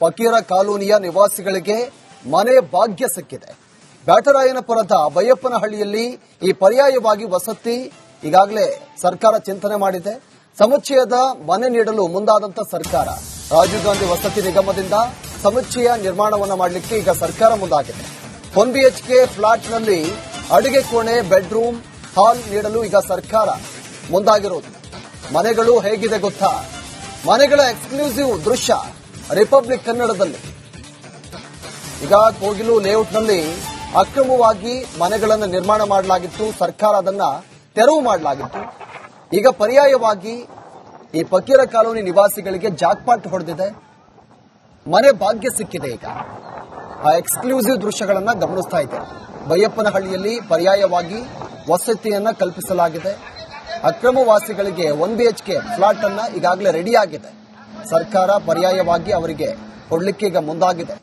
ಫಕೀರ ಕಾಲೋನಿಯ ನಿವಾಸಿಗಳಿಗೆ ಮನೆ ಭಾಗ್ಯ ಸಿಕ್ಕಿದೆ. ಬ್ಯಾಟರಾಯನಪುರದ ಬೈಯಪ್ಪನಹಳ್ಳಿಯಲ್ಲಿ ಈ ಪರ್ಯಾಯವಾಗಿ ವಸತಿ ಈಗಾಗಲೇ ಸರ್ಕಾರ ಚಿಂತನೆ ಮಾಡಿದೆ. ಸಮುಚ್ಚಯದ ಮನೆ ನೀಡಲು ಮುಂದಾದಂತ ಸರ್ಕಾರ ರಾಜೀವ್ ಗಾಂಧಿ ವಸತಿ ನಿಗಮದಿಂದ ಸಮುಚ್ಚಯ ನಿರ್ಮಾಣವನ್ನು ಮಾಡಲಿಕ್ಕೆ ಈಗ ಸರ್ಕಾರ ಮುಂದಾಗಿದೆ. 1 BHK ಫ್ಲಾಟ್ನಲ್ಲಿ ಅಡುಗೆ ಕೋಣೆ, ಬೆಡ್ರೂಮ್, ಹಾಲ್ ನೀಡಲು ಈಗ ಸರ್ಕಾರ ಮುಂದಾಗಿರೋದು. ಮನೆಗಳು ಹೇಗಿದೆ ಗೊತ್ತಾ? ಮನೆಗಳ ಎಕ್ಸ್ಕ್ಲೂಸಿವ್ ದೃಶ್ಯ ರಿಪಬ್ಲಿಕ್ ಕನ್ನಡದಲ್ಲಿ. ಈಗ ಕೋಗಿಲು ಲೇಔಟ್ನಲ್ಲಿ ಅಕ್ರಮವಾಗಿ ಮನೆಗಳನ್ನು ನಿರ್ಮಾಣ ಮಾಡಲಾಗಿತ್ತು. ಸರ್ಕಾರ ಅದನ್ನ ತೆರವು ಮಾಡಲಾಗಿತ್ತು. ಈಗ ಪರ್ಯಾಯವಾಗಿ ಈ ಫಕೀರ ಕಾಲೋನಿ ನಿವಾಸಿಗಳಿಗೆ ಜಾಕ್ಪಾಟ್ ಹೊಡೆದಿದೆ. ಮನೆ ಭಾಗ್ಯ ಸಿಕ್ಕಿದೆ. ಈಗ ಆ ಎಕ್ಸ್ಕ್ಲೂಸಿವ್ ದೃಶ್ಯಗಳನ್ನ ಗಮನಿಸ್ತಾ ಇದ್ದೇವೆ. ಬೈಯಪ್ಪನಹಳ್ಳಿಯಲ್ಲಿ ಪರ್ಯಾಯವಾಗಿ ವಸತಿಯನ್ನ ಕಲ್ಪಿಸಲಾಗಿದೆ. ಅಕ್ರಮವಾಸಿಗಳಿಗೆ 1 BHK ಫ್ಲಾಟ್ ಅನ್ನ ಈಗಾಗಲೇ ರೆಡಿಯಾಗಿದೆ. ಸರ್ಕಾರ ಪರ್ಯಾಯವಾಗಿ ಅವರಿಗೆ ಕೊಡಲಿಕ್ಕೆ ಈಗ ಮುಂದಾಗಿದೆ.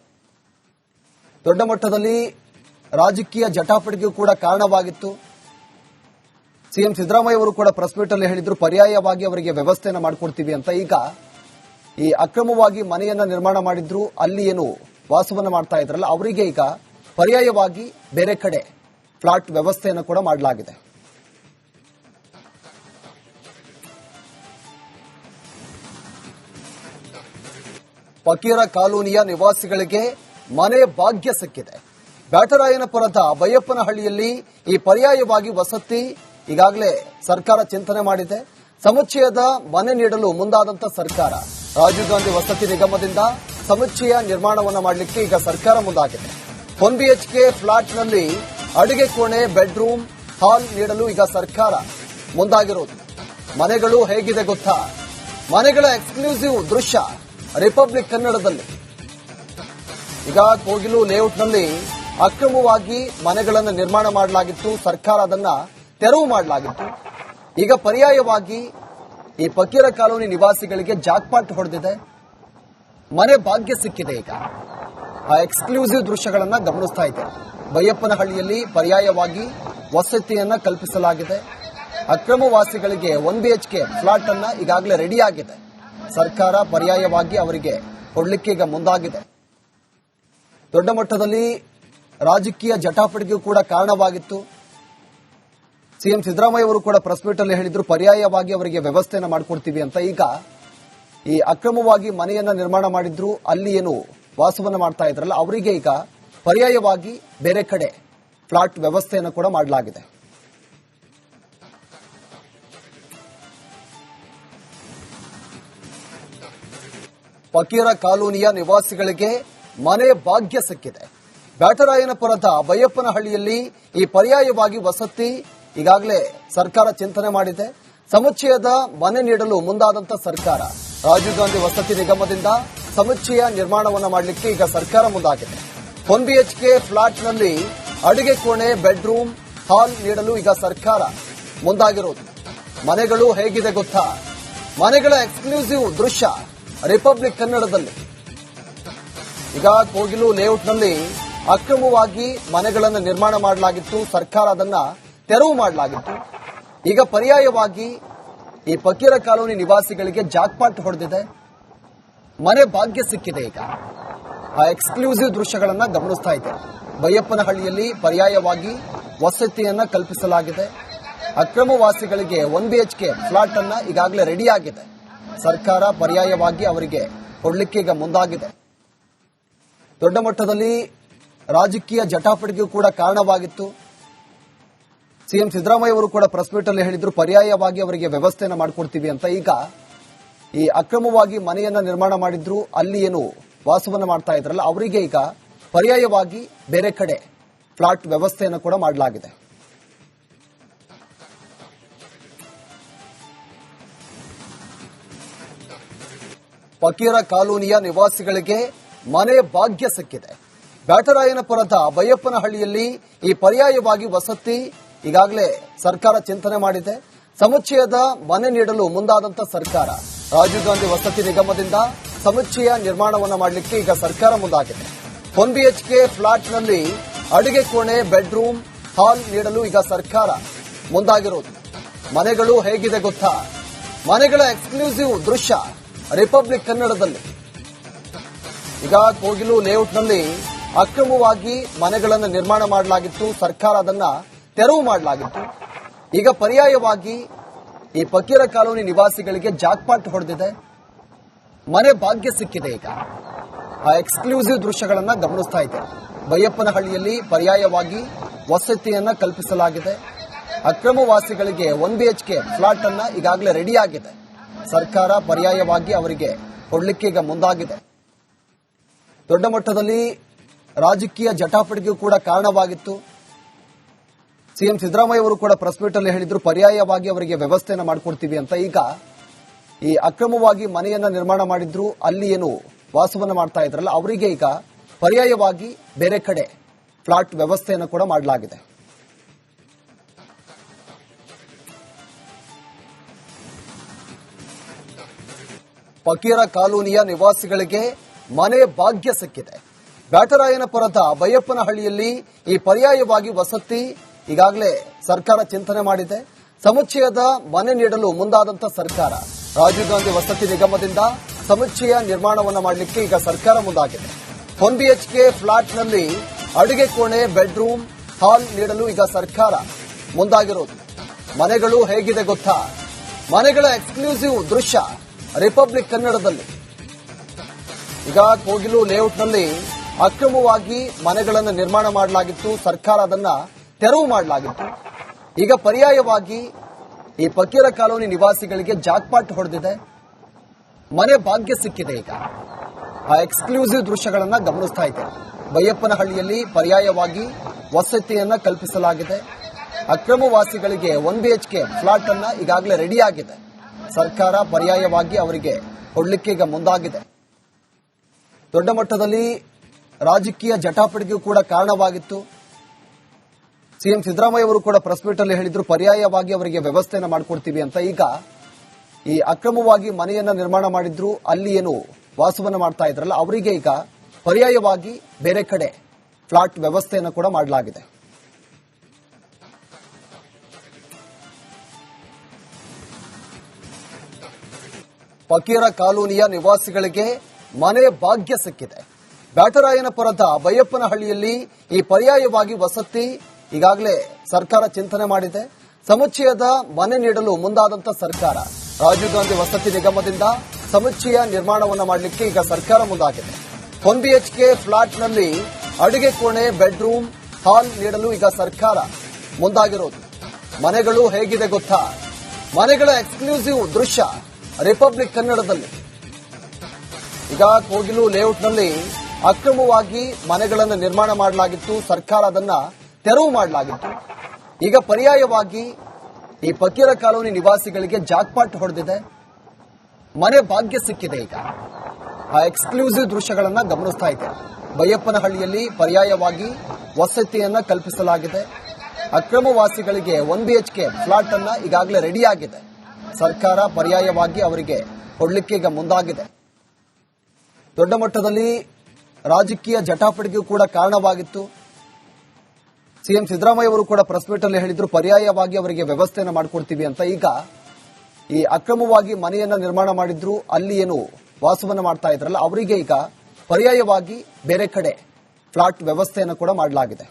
ದೊಡ್ಡ ಮಟ್ಟದಲ್ಲಿ ರಾಜಕೀಯ ಜಟಾಪಟಿಗೂ ಕೂಡ ಕಾರಣವಾಗಿತ್ತು. ಸಿಎಂ ಸಿದ್ದರಾಮಯ್ಯ ಅವರು ಕೂಡ ಪ್ರೆಸ್ ಮೀಟ್ ಅಲ್ಲಿ ಹೇಳಿದ್ರು, ಪರ್ಯಾಯವಾಗಿ ಅವರಿಗೆ ವ್ಯವಸ್ಥೆಯನ್ನು ಮಾಡಿಕೊಡ್ತೀವಿ ಅಂತ. ಈಗ ಈ ಅಕ್ರಮವಾಗಿ ಮನೆಯನ್ನ ನಿರ್ಮಾಣ ಮಾಡಿದ್ರು, ಅಲ್ಲಿ ಏನು ವಾಸವನ್ನ ಮಾಡ್ತಾ ಇದ್ರಲ್ಲ, ಅವರಿಗೆ ಈಗ ಪರ್ಯಾಯವಾಗಿ ಬೇರೆ ಕಡೆ ಫ್ಲಾಟ್ ವ್ಯವಸ್ಥೆಯನ್ನು ಕೂಡ ಮಾಡಲಾಗಿದೆ. ಫಕೀರ ಕಾಲೋನಿಯ ನಿವಾಸಿಗಳಿಗೆ ಮನೆ ಭಾಗ್ಯ ಸಿಕ್ಕಿದೆ. ಬ್ಯಾಟರಾಯನಪುರದ ಬೈಯಪ್ಪನಹಳ್ಳಿಯಲ್ಲಿ ಈ ಪರ್ಯಾಯವಾಗಿ ವಸತಿ ಈಗಾಗಲೇ ಸರ್ಕಾರ ಚಿಂತನೆ ಮಾಡಿದೆ. ಸಮುಚ್ಚಯದ ಮನೆ ನೀಡಲು ಮುಂದಾದಂತ ಸರ್ಕಾರ ರಾಜೀವ್ ಗಾಂಧಿ ವಸತಿ ನಿಗಮದಿಂದ ಸಮುಚ್ಚಯ ನಿರ್ಮಾಣವನ್ನು ಮಾಡಲಿಕ್ಕೆ ಈಗ ಸರ್ಕಾರ ಮುಂದಾಗಿದೆ. 1 BHK ಫ್ಲಾಟ್ನಲ್ಲಿ ಅಡುಗೆ ಕೋಣೆ, ಬೆಡ್ರೂಮ್, ಹಾಲ್ ನೀಡಲು ಈಗ ಸರ್ಕಾರ ಮುಂದಾಗಿರೋದು. ಮನೆಗಳು ಹೇಗಿದೆ ಗೊತ್ತಾ? ಮನೆಗಳ ಎಕ್ಸ್ಕ್ಲೂಸಿವ್ ದೃಶ್ಯ ರಿಪಬ್ಲಿಕ್ ಕನ್ನಡದಲ್ಲಿ. ಈಗ ಕೋಗಿಲು ಲೇಔಟ್ನಲ್ಲಿ ಅಕ್ರಮವಾಗಿ ಮನೆಗಳನ್ನು ನಿರ್ಮಾಣ ಮಾಡಲಾಗಿತ್ತು. ಸರ್ಕಾರ ಅದನ್ನ ತೆರವು ಮಾಡಲಾಗಿತ್ತು. ಈಗ ಪರ್ಯಾಯವಾಗಿ ಈ ಫಕೀರ ಕಾಲೋನಿ ನಿವಾಸಿಗಳಿಗೆ ಜಾಕ್ಪಾಟ್ ಹೊಡೆದಿದೆ. ಮನೆ ಭಾಗ್ಯ ಸಿಕ್ಕಿದೆ. ಈಗ ಆ ಎಕ್ಸ್ಕ್ಲೂಸಿವ್ ದೃಶ್ಯಗಳನ್ನ ಗಮನಿಸ್ತಾ ಇದ್ದೇವೆ. ಬೈಯಪ್ಪನಹಳ್ಳಿಯಲ್ಲಿ ಪರ್ಯಾಯವಾಗಿ ವಸತಿಯನ್ನ ಕಲ್ಪಿಸಲಾಗಿದೆ. ಅಕ್ರಮವಾಸಿಗಳಿಗೆ 1 BHK ಫ್ಲಾಟ್ ಅನ್ನ ಈಗಾಗಲೇ ರೆಡಿಯಾಗಿದೆ. ಸರ್ಕಾರ ಪರ್ಯಾಯವಾಗಿ ಅವರಿಗೆ ಕೊಡಲಿಕ್ಕೆ ಈಗ ಮುಂದಾಗಿದೆ. ದೊಡ್ಡ ಮಟ್ಟದಲ್ಲಿ ರಾಜಕೀಯ ಜಟಾಪಟಿಗೂ ಕೂಡ ಕಾರಣವಾಗಿತ್ತು. ಸಿಎಂ ಸಿದ್ದರಾಮಯ್ಯ ಅವರು ಕೂಡ ಪ್ರೆಸ್ ಮೀಟ್ ಅಲ್ಲಿ ಹೇಳಿದ್ರು, ಪರ್ಯಾಯವಾಗಿ ಅವರಿಗೆ ವ್ಯವಸ್ಥೆಯನ್ನು ಮಾಡಿಕೊಡ್ತೀವಿ ಅಂತ. ಈಗ ಈ ಅಕ್ರಮವಾಗಿ ಮನೆಯನ್ನ ನಿರ್ಮಾಣ ಮಾಡಿದ್ರು, ಅಲ್ಲಿ ಏನು ವಾಸವನ್ನ ಮಾಡ್ತಾ ಇದ್ರಲ್ಲ, ಅವರಿಗೆ ಈಗ ಪರ್ಯಾಯವಾಗಿ ಬೇರೆ ಕಡೆ ಫ್ಲಾಟ್ ವ್ಯವಸ್ಥೆಯನ್ನು ಕೂಡ ಮಾಡಲಾಗಿದೆ. ಫಕೀರ ಕಾಲೋನಿಯ ನಿವಾಸಿಗಳಿಗೆ ಮನೆ ಭಾಗ್ಯ ಸಿಕ್ಕಿದೆ. ಬ್ಯಾಟರಾಯನಪುರದ ಬೈಯಪ್ಪನಹಳ್ಳಿಯಲ್ಲಿ ಈ ಪರ್ಯಾಯವಾಗಿ ವಸತಿ ಈಗಾಗಲೇ ಸರ್ಕಾರ ಚಿಂತನೆ ಮಾಡಿದೆ. ಸಮುಚ್ಚಯದ ಮನೆ ನೀಡಲು ಮುಂದಾದಂತ ಸರ್ಕಾರ ರಾಜೀವ್ ಗಾಂಧಿ ವಸತಿ ನಿಗಮದಿಂದ ಸಮುಚ್ಚಯ ನಿರ್ಮಾಣವನ್ನು ಮಾಡಲಿಕ್ಕೆ ಈಗ ಸರ್ಕಾರ ಮುಂದಾಗಿದೆ. 1 BHK ಫ್ಲಾಟ್ನಲ್ಲಿ ಅಡುಗೆ ಕೋಣೆ, ಬೆಡ್ರೂಮ್, ಹಾಲ್ ನೀಡಲು ಈಗ ಸರ್ಕಾರ ಮುಂದಾಗಿರೋದು. ಮನೆಗಳು ಹೇಗಿದೆ ಗೊತ್ತಾ? ಮನೆಗಳ ಎಕ್ಸ್ಕ್ಲೂಸಿವ್ ದೃಶ್ಯ ರಿಪಬ್ಲಿಕ್ ಕನ್ನಡದಲ್ಲಿ. ಈಗ ಕೋಗಿಲು ಲೇಔಟ್ನಲ್ಲಿ ಅಕ್ರಮವಾಗಿ ಮನೆಗಳನ್ನು ನಿರ್ಮಾಣ ಮಾಡಲಾಗಿತ್ತು. ಸರ್ಕಾರ ಅದನ್ನ ತೆರವು ಮಾಡಲಾಗಿತ್ತು. ಈಗ ಪರ್ಯಾಯವಾಗಿ ಈ ಫಕೀರ ಕಾಲೋನಿ ನಿವಾಸಿಗಳಿಗೆ ಜಾಕ್ಪಾಟ್ ಹೊಡೆದಿದೆ. ಮನೆ ಭಾಗ್ಯ ಸಿಕ್ಕಿದೆ. ಈಗ ಆ ಎಕ್ಸ್ಕ್ಲೂಸಿವ್ ದೃಶ್ಯಗಳನ್ನ ಗಮನಿಸ್ತಾ ಇದ್ದೇವೆ. ಬೈಯಪ್ಪನಹಳ್ಳಿಯಲ್ಲಿ ಪರ್ಯಾಯವಾಗಿ ವಸತಿಯನ್ನ ಕಲ್ಪಿಸಲಾಗಿದೆ. ಅಕ್ರಮವಾಸಿಗಳಿಗೆ 1 BHK ಫ್ಲಾಟ್ ಅನ್ನ ಈಗಾಗಲೇ ರೆಡಿಯಾಗಿದೆ. ಸರ್ಕಾರ ಪರ್ಯಾಯವಾಗಿ ಅವರಿಗೆ ಕೊಡಲಿಕ್ಕೆ ಈಗ ಮುಂದಾಗಿದೆ. ದೊಡ್ಡ ಮಟ್ಟದಲ್ಲಿ ರಾಜಕೀಯ ಜಟಾಪಟಿಗೂ ಕೂಡ ಕಾರಣವಾಗಿತ್ತು. ಸಿಎಂ ಸಿದ್ದರಾಮಯ್ಯ ಅವರು ಕೂಡ ಪ್ರೆಸ್ ಮೀಟ್ ಅಲ್ಲಿ ಹೇಳಿದ್ರು, ಪರ್ಯಾಯವಾಗಿ ಅವರಿಗೆ ವ್ಯವಸ್ಥೆಯನ್ನು ಮಾಡಿಕೊಡ್ತೀವಿ ಅಂತ. ಈಗ ಈ ಅಕ್ರಮವಾಗಿ ಮನೆಯನ್ನ ನಿರ್ಮಾಣ ಮಾಡಿದ್ರು, ಅಲ್ಲಿ ಏನು ವಾಸವನ್ನ ಮಾಡ್ತಾ ಇದ್ರಲ್ಲ, ಅವರಿಗೆ ಈಗ ಪರ್ಯಾಯವಾಗಿ ಬೇರೆ ಕಡೆ ಫ್ಲಾಟ್ ವ್ಯವಸ್ಥೆಯನ್ನು ಕೂಡ ಮಾಡಲಾಗಿದೆ. ಫಕೀರ ಕಾಲೋನಿಯ ನಿವಾಸಿಗಳಿಗೆ ಮನೆ ಭಾಗ್ಯ ಸಿಕ್ಕಿದೆ. ಬ್ಯಾಟರಾಯನಪುರದ ಬೈಯಪ್ಪನಹಳ್ಳಿಯಲ್ಲಿ ಈ ಪರ್ಯಾಯವಾಗಿ ವಸತಿ ಈಗಾಗಲೇ ಸರ್ಕಾರ ಚಿಂತನೆ ಮಾಡಿದೆ. ಸಮುಚ್ಚಯದ ಮನೆ ನೀಡಲು ಮುಂದಾದಂತ ಸರ್ಕಾರ ರಾಜೀವ್ ಗಾಂಧಿ ವಸತಿ ನಿಗಮದಿಂದ ಸಮುಚ್ಚಯ ನಿರ್ಮಾಣವನ್ನು ಮಾಡಲಿಕ್ಕೆ ಈಗ ಸರ್ಕಾರ ಮುಂದಾಗಿದೆ. 1 BHK ಫ್ಲಾಟ್ನಲ್ಲಿ ಅಡುಗೆ ಕೋಣೆ, ಬೆಡ್ರೂಮ್, ಹಾಲ್ ನೀಡಲು ಈಗ ಸರ್ಕಾರ ಮುಂದಾಗಿರೋದು. ಮನೆಗಳು ಹೇಗಿದೆ ಗೊತ್ತಾ? ಮನೆಗಳ ಎಕ್ಸ್ಕ್ಲೂಸಿವ್ ದೃಶ್ಯ ರಿಪಬ್ಲಿಕ್ ಕನ್ನಡದಲ್ಲಿ. ಈಗ ಕೋಗಿಲು ಲೇಔಟ್ನಲ್ಲಿ ಅಕ್ರಮವಾಗಿ ಮನೆಗಳನ್ನು ನಿರ್ಮಾಣ ಮಾಡಲಾಗಿತ್ತು. ಸರ್ಕಾರ ಅದನ್ನ ತೆರವು ಮಾಡಲಾಗಿತ್ತು. ಈಗ ಪರ್ಯಾಯವಾಗಿ ಈ ಫಕೀರ ಕಾಲೋನಿ ನಿವಾಸಿಗಳಿಗೆ ಜಾಕ್ಪಾಟ್ ಹೊಡೆದಿದೆ. ಮನೆ ಭಾಗ್ಯ ಸಿಕ್ಕಿದೆ. ಈಗ ಆ ಎಕ್ಸ್ಕ್ಲೂಸಿವ್ ದೃಶ್ಯಗಳನ್ನ ಗಮನಿಸ್ತಾ ಇದ್ದೇವೆ. ಬೈಯಪ್ಪನಹಳ್ಳಿಯಲ್ಲಿ ಪರ್ಯಾಯವಾಗಿ ವಸತಿಯನ್ನ ಕಲ್ಪಿಸಲಾಗಿದೆ. ಅಕ್ರಮವಾಸಿಗಳಿಗೆ 1 BHK ಫ್ಲಾಟ್ ಅನ್ನ ಈಗಾಗಲೇ ರೆಡಿ ಆಗಿದೆ. ಸರ್ಕಾರ ಪರ್ಯಾಯವಾಗಿ ಅವರಿಗೆ ಕೊಡಲಿಕ್ಕೆ ಈಗ ಮುಂದಾಗಿದೆ. ದೊಡ್ಡ ಮಟ್ಟದಲ್ಲಿ ರಾಜಕೀಯ ಜಟಾಪಟಿಗೂ ಕೂಡ ಕಾರಣವಾಗಿತ್ತು. ಸಿಎಂ ಸಿದ್ದರಾಮಯ್ಯ ಅವರು ಕೂಡ ಪ್ರೆಸ್ ಮೀಟ್ ಅಲ್ಲಿ ಹೇಳಿದ್ರು, ಪರ್ಯಾಯವಾಗಿ ಅವರಿಗೆ ವ್ಯವಸ್ಥೆಯನ್ನ ಮಾಡಿಕೊಡ್ತೀವಿ ಅಂತ. ಈಗ ಈ ಅಕ್ರಮವಾಗಿ ಮನೆಯನ್ನ ನಿರ್ಮಾಣ ಮಾಡಿದ್ರು, ಅಲ್ಲಿ ಏನು ವಾಸವನ್ನ ಮಾಡ್ತಾ ಇದ್ರಲ್ಲ, ಅವರಿಗೆ ಈಗ ಪರ್ಯಾಯವಾಗಿ ಬೇರೆ ಕಡೆ ಫ್ಲಾಟ್ ವ್ಯವಸ್ಥೆಯನ್ನು ಕೂಡ ಮಾಡಲಾಗಿದೆ. ಫಕೀರ ಕಾಲೋನಿಯ ನಿವಾಸಿಗಳಿಗೆ ಮನೆ ಭಾಗ್ಯ ಸಿಕ್ಕಿದೆ. ಬ್ಯಾಟರಾಯನಪುರದ ಬೈಯಪ್ಪನಹಳ್ಳಿಯಲ್ಲಿ ಈ ಪರ್ಯಾಯವಾಗಿ ವಸತಿ ಈಗಾಗಲೇ ಸರ್ಕಾರ ಚಿಂತನೆ ಮಾಡಿದೆ. ಸಮುಚ್ಚಯದ ಮನೆ ನೀಡಲು ಮುಂದಾದಂತ ಸರ್ಕಾರ ರಾಜೀವ್ ಗಾಂಧಿ ವಸತಿ ನಿಗಮದಿಂದ ಸಮುಚ್ಚಯ ನಿರ್ಮಾಣವನ್ನು ಮಾಡಲಿಕ್ಕೆ ಈಗ ಸರ್ಕಾರ ಮುಂದಾಗಿದೆ. 1 BHK ಫ್ಲಾಟ್ನಲ್ಲಿ ಅಡುಗೆ ಕೋಣೆ, ಬೆಡ್ರೂಮ್, ಹಾಲ್ ನೀಡಲು ಈಗ ಸರ್ಕಾರ ಮುಂದಾಗಿರೋದು. ಮನೆಗಳು ಹೇಗಿದೆ ಗೊತ್ತಾ? ಮನೆಗಳ ಎಕ್ಸ್ಕ್ಲೂಸಿವ್ ದೃಶ್ಯ ರಿಪಬ್ಲಿಕ್ ಕನ್ನಡದಲ್ಲಿ. ಈಗ ಕೋಗಿಲು ಲೇಔಟ್ನಲ್ಲಿ ಅಕ್ರಮವಾಗಿ ಮನೆಗಳನ್ನು ನಿರ್ಮಾಣ ಮಾಡಲಾಗಿತ್ತು. ಸರ್ಕಾರ ಅದನ್ನ ತೆರವು ಮಾಡಲಾಗಿತ್ತು. ಈಗ ಪರ್ಯಾಯವಾಗಿ ಈ ಫಕೀರ ಕಾಲೋನಿ ನಿವಾಸಿಗಳಿಗೆ ಜಾಕ್ಪಾಟ್ ಹೊಡೆದಿದೆ. ಮನೆ ಭಾಗ್ಯ ಸಿಕ್ಕಿದೆ. ಈಗ ಆ ಎಕ್ಸ್ಕ್ಲೂಸಿವ್ ದೃಶ್ಯಗಳನ್ನ ಗಮನಿಸ್ತಾ ಇದ್ದೇವೆ. ಬೈಯಪ್ಪನಹಳ್ಳಿಯಲ್ಲಿ ಪರ್ಯಾಯವಾಗಿ ವಸತಿಯನ್ನ ಕಲ್ಪಿಸಲಾಗಿದೆ. ಅಕ್ರಮವಾಸಿಗಳಿಗೆ 1 BHK ಫ್ಲಾಟ್ ಅನ್ನ ಈಗಾಗಲೇ ರೆಡಿ ಆಗಿದೆ. ಸರ್ಕಾರ ಪರ್ಯಾಯವಾಗಿ ಅವರಿಗೆ ಕೊಡಲಿಕ್ಕೆ ಈಗ ಮುಂದಾಗಿದೆ. ದೊಡ್ಡ ಮಟ್ಟದಲ್ಲಿ ರಾಜಕೀಯ ಜಟಾಪಟಿಗೂ ಕೂಡ ಕಾರಣವಾಗಿತ್ತು. ಸಿಎಂ ಸಿದ್ದರಾಮಯ್ಯ ಅವರು ಕೂಡ ಪ್ರೆಸ್ ಮೀಟ್ ಅಲ್ಲಿ ಹೇಳಿದ್ರು, ಪರ್ಯಾಯವಾಗಿ ಅವರಿಗೆ ವ್ಯವಸ್ಥೆಯನ್ನ ಮಾಡಿಕೊಡ್ತೀವಿ ಅಂತ. ಈಗ ಈ ಅಕ್ರಮವಾಗಿ ಮನೆಯನ್ನ ನಿರ್ಮಾಣ ಮಾಡಿದ್ರು, ಅಲ್ಲಿ ಏನು ವಾಸವನ್ನ ಮಾಡ್ತಾ ಇದ್ರಲ್ಲ, ಅವರಿಗೆ ಈಗ ಪರ್ಯಾಯವಾಗಿ ಬೇರೆ ಕಡೆ ಫ್ಲಾಟ್ ವ್ಯವಸ್ಥೆಯನ್ನು ಕೂಡ ಮಾಡಲಾಗಿದೆ. ಫಕೀರ ಕಾಲೋನಿಯ ನಿವಾಸಿಗಳಿಗೆ ಮನೆ ಭಾಗ್ಯ ಸಿಕ್ಕಿದೆ. ಬ್ಯಾಟರಾಯನಪುರದ ಬೈಯಪ್ಪನಹಳ್ಳಿಯಲ್ಲಿ ಈ ಪರ್ಯಾಯವಾಗಿ ವಸತಿ ಈಗಾಗಲೇ ಸರ್ಕಾರ ಚಿಂತನೆ ಮಾಡಿದೆ. ಸಮುಚ್ಚಯದ ಮನೆ ನೀಡಲು ಮುಂದಾದಂತ ಸರ್ಕಾರ ರಾಜೀವ್ ಗಾಂಧಿ ವಸತಿ ನಿಗಮದಿಂದ ಸಮುಚ್ಚಯ ನಿರ್ಮಾಣವನ್ನು ಮಾಡಲಿಕ್ಕೆ ಈಗ ಸರ್ಕಾರ ಮುಂದಾಗಿದೆ. 1 BHK ಫ್ಲಾಟ್ನಲ್ಲಿ ಅಡುಗೆ ಕೋಣೆ, ಬೆಡ್ರೂಮ್, ಹಾಲ್ ನೀಡಲು ಈಗ ಸರ್ಕಾರ ಮುಂದಾಗಿರೋದು. ಮನೆಗಳು ಹೇಗಿದೆ ಗೊತ್ತಾ? ಮನೆಗಳ ಎಕ್ಸ್ಕ್ಲೂಸಿವ್ ದೃಶ್ಯ ರಿಪಬ್ಲಿಕ್ ಕನ್ನಡದಲ್ಲಿ. ಈಗ ಕೋಗಿಲು ಲೇಔಟ್ನಲ್ಲಿ ಅಕ್ರಮವಾಗಿ ಮನೆಗಳನ್ನು ನಿರ್ಮಾಣ ಮಾಡಲಾಗಿತ್ತು. ಸರ್ಕಾರ ಅದನ್ನ ತೆರವು ಮಾಡಲಾಗಿತ್ತು. ಈಗ ಪರ್ಯಾಯವಾಗಿ ಈ ಫಕೀರ ಕಾಲೋನಿ ನಿವಾಸಿಗಳಿಗೆ ಜಾಕ್ಪಾಟ್ ಹೊಡೆದಿದೆ. ಮನೆ ಭಾಗ್ಯ ಸಿಕ್ಕಿದೆ. ಈಗ ಆ ಎಕ್ಸ್ಕ್ಲೂಸಿವ್ ದೃಶ್ಯಗಳನ್ನ ಗಮನಿಸ್ತಾ ಇದ್ದೇವೆ. ಬೈಯಪ್ಪನಹಳ್ಳಿಯಲ್ಲಿ ಪರ್ಯಾಯವಾಗಿ ವಸತಿಯನ್ನ ಕಲ್ಪಿಸಲಾಗಿದೆ. ಅಕ್ರಮವಾಸಿಗಳಿಗೆ 1 BHK ಫ್ಲಾಟ್ ಅನ್ನ ಈಗಾಗಲೇ ರೆಡಿ ಆಗಿದೆ. ಸರ್ಕಾರ ಪರ್ಯಾಯವಾಗಿ ಅವರಿಗೆ ಕೊಡಲಿಕ್ಕೆ ಈಗ ಮುಂದಾಗಿದೆ. ದೊಡ್ಡ ಮಟ್ಟದಲ್ಲಿ ರಾಜಕೀಯ ಜಟಾಪಟಿಗೂ ಕೂಡ ಕಾರಣವಾಗಿತ್ತು. ಸಿಎಂ ಸಿದ್ದರಾಮಯ್ಯ ಅವರು ಕೂಡ ಪ್ರೆಸ್ ಮೀಟ್ ಅಲ್ಲಿ ಹೇಳಿದ್ರು, ಪರ್ಯಾಯವಾಗಿ ಅವರಿಗೆ ವ್ಯವಸ್ಥೆಯನ್ನ ಮಾಡಿಕೊಡ್ತೀವಿ ಅಂತ. ಈಗ ಈ ಅಕ್ರಮವಾಗಿ ಮನೆಯನ್ನ ನಿರ್ಮಾಣ ಮಾಡಿದ್ರು, ಅಲ್ಲಿ ಏನು ವಾಸವನ್ನ ಮಾಡ್ತಾ ಇದ್ರಲ್ಲ, ಅವರಿಗೆ ಈಗ ಪರ್ಯಾಯವಾಗಿ ಬೇರೆ ಕಡೆ ಫ್ಲಾಟ್ ವ್ಯವಸ್ಥೆಯನ್ನು ಕೂಡ ಮಾಡಲಾಗಿದೆ.